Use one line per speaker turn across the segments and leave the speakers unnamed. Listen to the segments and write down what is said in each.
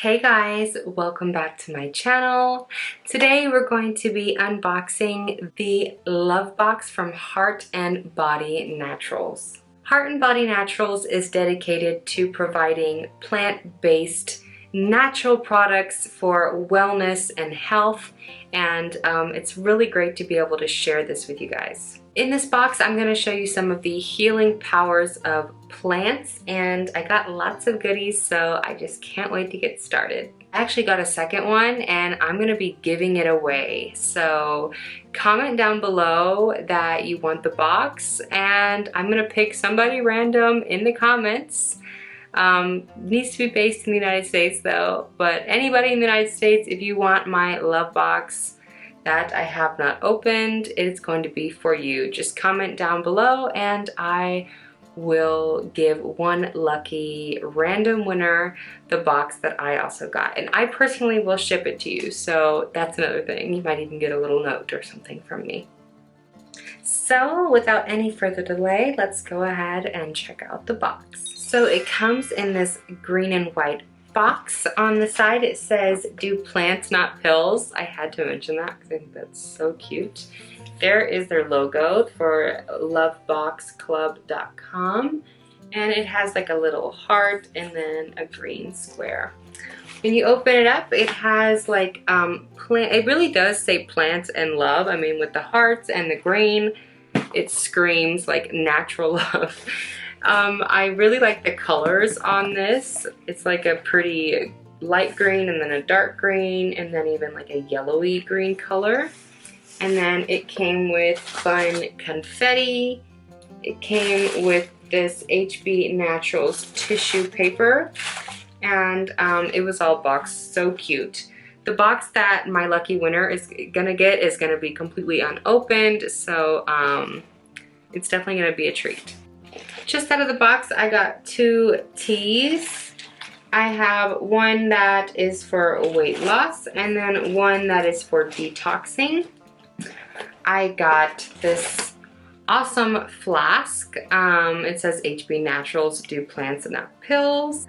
Hey guys, welcome back to my channel. Today we're going to be unboxing the Love Box from Heart and Body Naturals. Heart and Body Naturals is dedicated to providing plant-based natural products for wellness and health, and it's really great to be able to share this with you guys. In this box, I'm going to show you some of the healing powers of plants, and I got lots of goodies, so I just can't wait to get started. I actually got a second one, and I'm going to be giving it away. So comment down below that you want the box, and I'm going to pick somebody random in the comments. Needs to be based in the United States though, but anybody in the United States, if you want my Love Box that I have not opened, it's going to be for you. Just comment down below and I will give one lucky random winner the box that I also got. And I personally will ship it to you, so that's another thing. You might even get a little note or something from me. So without any further delay, let's go ahead and check out the box. So it comes in this green and white box. On the side it says, "Do plants not pills?" I had to mention that because I think that's so cute. There is their logo for loveboxclub.com, and it has like a little heart and then a green square. When you open it up, it has like it really does say plants and love. I mean, with the hearts and the green, it screams like natural love. I really like the colors on this. It's like a pretty light green and then a dark green and then even like a yellowy green color. And then it came with fun confetti. It came with this hbnaturals tissue paper, and it was all boxed so cute. The box that my lucky winner is gonna get is gonna be completely unopened, so it's definitely gonna be a treat. Just out of the box, I got two teas. I have one that is for weight loss and then one that is for detoxing. I got this awesome flask. It says hbnaturals, do plants and not pills.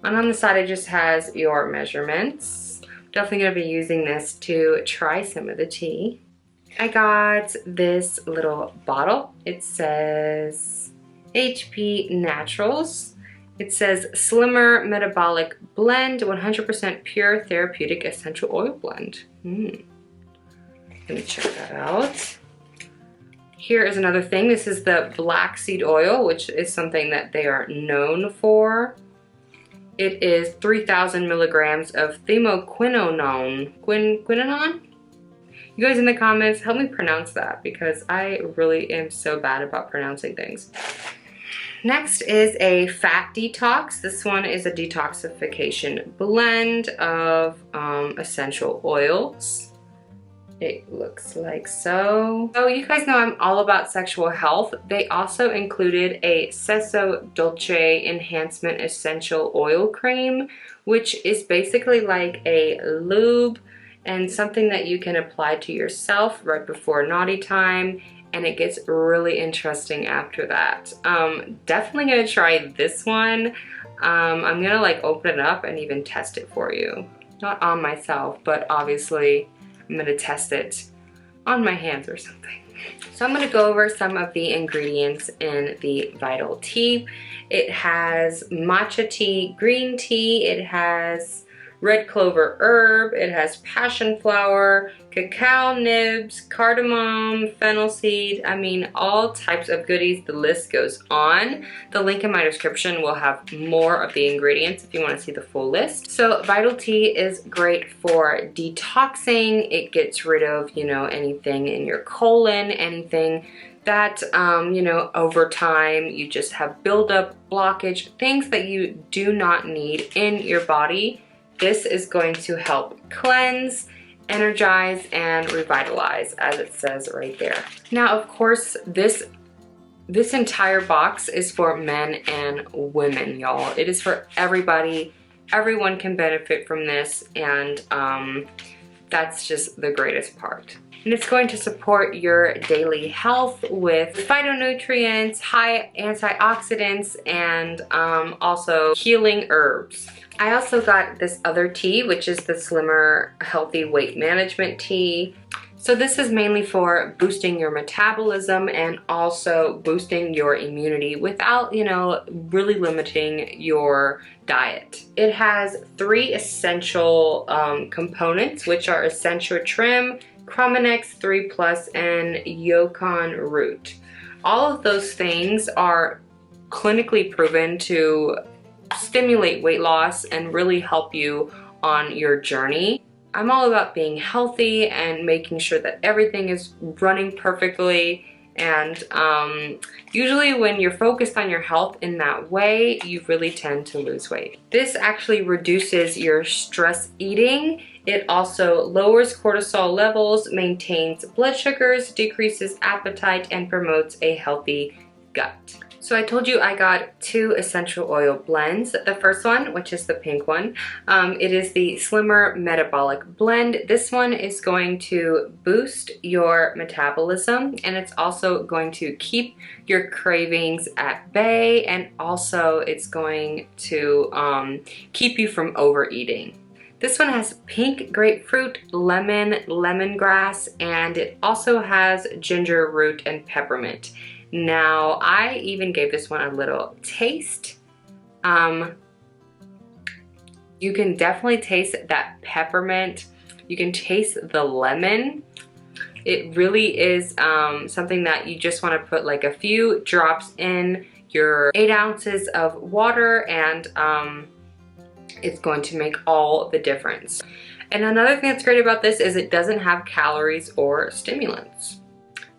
And on the side it just has your measurements. Definitely going to be using this to try some of the tea. I got this little bottle. It says hbnaturals. It says Slimmer Metabolic Blend, 100% pure therapeutic essential oil blend. Let me check that out. Here is another thing. This is the black seed oil, which is something that they are known for. It is 3,000 milligrams of thimequinone. Quinone? You guys in the comments, help me pronounce that because I really am so bad about pronouncing things. Next is a fat detox. This one is a detoxification blend of essential oils. It looks like so. So you guys know I'm all about sexual health. They also included a Seso Dolce Enhancement Essential Oil Cream, which is basically like a lube and something that you can apply to yourself right before naughty time, and it gets really interesting after that. Definitely gonna try this one. I'm gonna like open it up and even test it for you. Not on myself, but obviously I'm gonna test it on my hands or something. So I'm gonna go over some of the ingredients in the Vital Tea. It has matcha tea, green tea, it has red clover herb, it has passion flower, cacao nibs, cardamom, fennel seed. I mean, all types of goodies. The list goes on. The link in my description will have more of the ingredients if you want to see the full list. So Vital Tea is great for detoxing. It gets rid of, you know, anything in your colon, anything that, you know, over time you just have buildup, blockage, things that you do not need in your body. This is going to help cleanse, energize, and revitalize, as it says right there. Now, of course, this entire box is for men and women, y'all. It is for everybody. Everyone can benefit from this, and that's just the greatest part. and it's going to support your daily health with phytonutrients, high antioxidants, and also healing herbs. I also got this other tea, which is the Slimmer Healthy Weight Management Tea. So this is mainly for boosting your metabolism and also boosting your immunity without, you know, really limiting your diet. It has 3 essential components, which are essential trim, Chromanex 3+, and yocon root. All of those things are clinically proven to stimulate weight loss and really help you on your journey. I'm all about being healthy and making sure that everything is running perfectly, and usually when you're focused on your health in that way, you really tend to lose weight. This actually reduces your stress eating. It also lowers cortisol levels, maintains blood sugars, decreases appetite, and promotes a healthy gut. So I told you I got 2 essential oil blends. The first one, which is the pink one, it is the Slimmer Metabolic Blend. This one is going to boost your metabolism, and it's also going to keep your cravings at bay, and also it's going to keep you from overeating. This one has pink grapefruit, lemon, lemongrass, and it also has ginger root and peppermint. Now, I even gave this one a little taste. You can definitely taste that peppermint. You can taste the lemon. It really is something that you just want to put like a few drops in your 8 ounces of water, and it's going to make all the difference. And another thing that's great about this is it doesn't have calories or stimulants.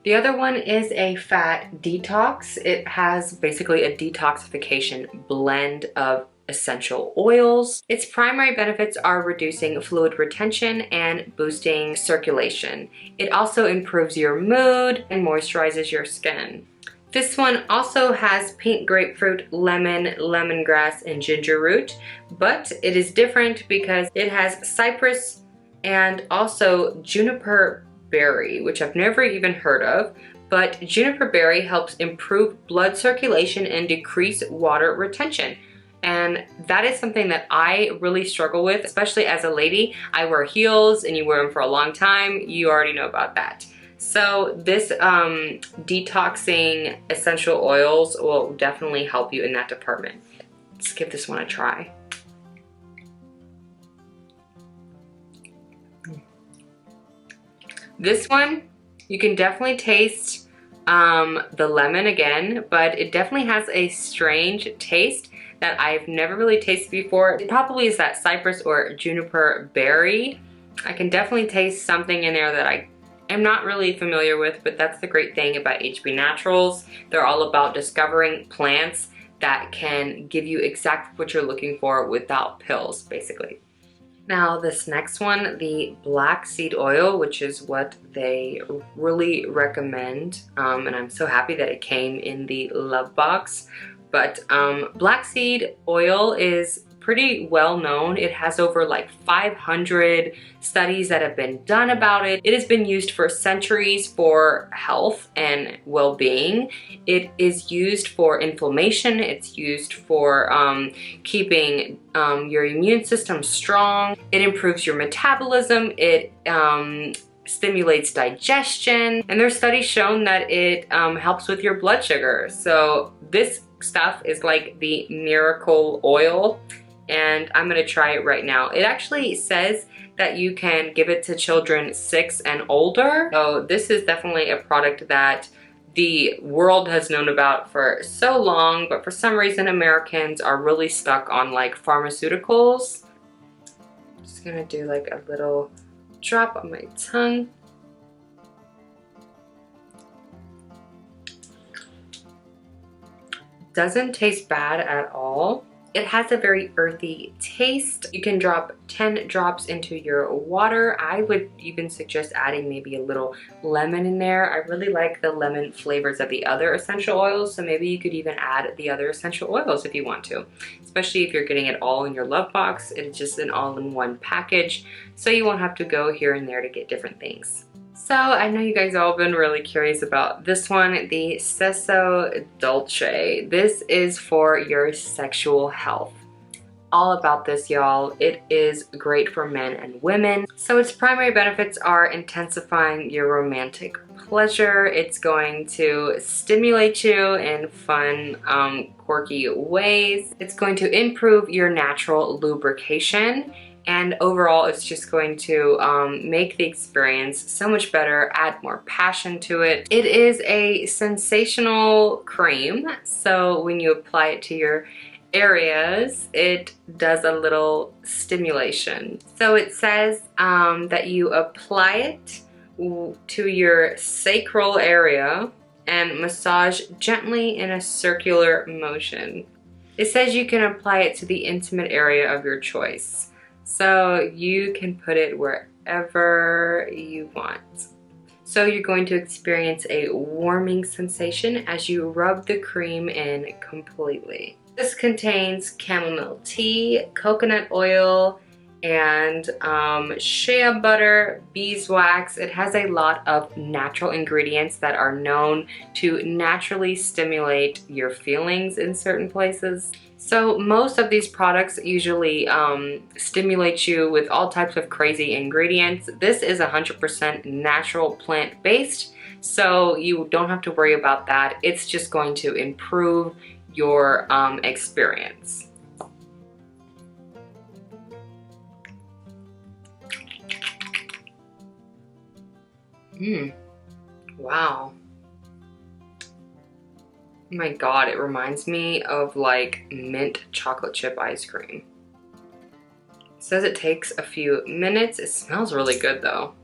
The other one is a fat detox. It has basically a detoxification blend of essential oils. Its primary benefits are reducing fluid retention and boosting circulation. It also improves your mood and moisturizes your skin. This one also has pink grapefruit, lemon, lemongrass, and ginger root, but it is different because it has cypress and also juniper berry, which I've never even heard of, but juniper berry helps improve blood circulation and decrease water retention. And that is something that I really struggle with, especially as a lady. I wear heels and you wear them for a long time. You already know about that. So this detoxing essential oils will definitely help you in that department. Let's give this one a try. This one, you can definitely taste the lemon again, but it definitely has a strange taste that I've never really tasted before. It probably is that cypress or juniper berry. I can definitely taste something in there that I am not really familiar with, but that's the great thing about hbnaturals. They're all about discovering plants that can give you exactly what you're looking for without pills, basically. Now this next one, the black seed oil, which is what they really recommend, and I'm so happy that it came in the love box. But black seed oil is pretty well known. It has over like 500 studies that have been done about it. It has been used for centuries for health and well-being. It is used for inflammation. It's used for keeping your immune system strong. It improves your metabolism. It stimulates digestion, and there's studies shown that it helps with your blood sugar. So this stuff is like the miracle oil, and I'm gonna try it right now. It actually says that you can give it to children 6 and older. So this is definitely a product that the world has known about for so long, but for some reason Americans are really stuck on like pharmaceuticals. I'm just gonna do like a little drop on my tongue. Doesn't taste bad at all. It has a very earthy taste. You can drop 10 drops into your water. I would even suggest adding maybe a little lemon in there. I really like the lemon flavors of the other essential oils, so maybe you could even add the other essential oils if you want to, especially if you're getting it all in your love box. It's just an all-in-one package, so you won't have to go here and there to get different things. So I know you guys all been really curious about this one, the Seso Dolce. This is for your sexual health. All about this, y'all. It is great for men and women. So its primary benefits are intensifying your romantic pleasure. It's going to stimulate you in fun, quirky ways. It's going to improve your natural lubrication. And overall, it's just going to make the experience so much better, add more passion to it. It is a sensational cream, so when you apply it to your areas, it does a little stimulation. So it says that you apply it to your sacral area and massage gently in a circular motion. It says you can apply it to the intimate area of your choice. So you can put it wherever you want. So you're going to experience a warming sensation as you rub the cream in completely. This contains chamomile tea, coconut oil, and shea butter, beeswax. It has a lot of natural ingredients that are known to naturally stimulate your feelings in certain places. So most of these products usually stimulate you with all types of crazy ingredients. This is 100% natural plant-based, so you don't have to worry about that. It's just going to improve your experience. Wow. Oh my god, it reminds me of like mint chocolate chip ice cream. It says it takes a few minutes. It smells really good though.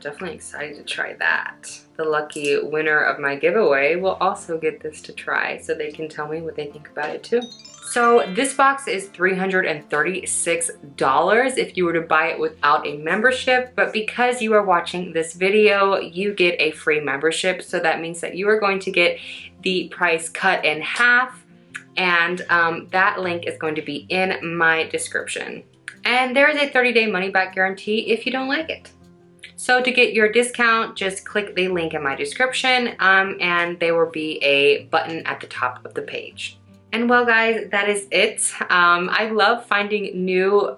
Definitely excited to try that. The lucky winner of my giveaway will also get this to try so they can tell me what they think about it too. So this box is $336 if you were to buy it without a membership, but because you are watching this video, you get a free membership. So that means that you are going to get the price cut in half, and that link is going to be in my description. And there is a 30-day money-back guarantee if you don't like it. So to get your discount, just click the link in my description, and there will be a button at the top of the page. And well guys, that is it. I love finding new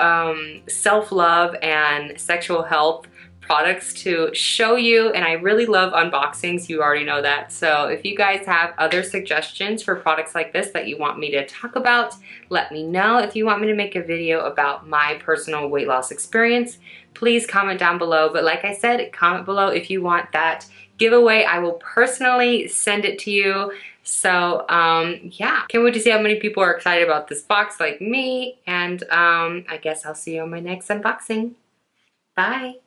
self-love and sexual health products to show you, and I really love unboxings. You already know that. So if you guys have other suggestions for products like this that you want me to talk about, let me know. If you want me to make a video about my personal weight loss experience, please comment down below. But like I said, comment below if you want that giveaway. I will personally send it to you. So yeah, can't wait to see how many people are excited about this box like me. And I guess I'll see you on my next unboxing. Bye.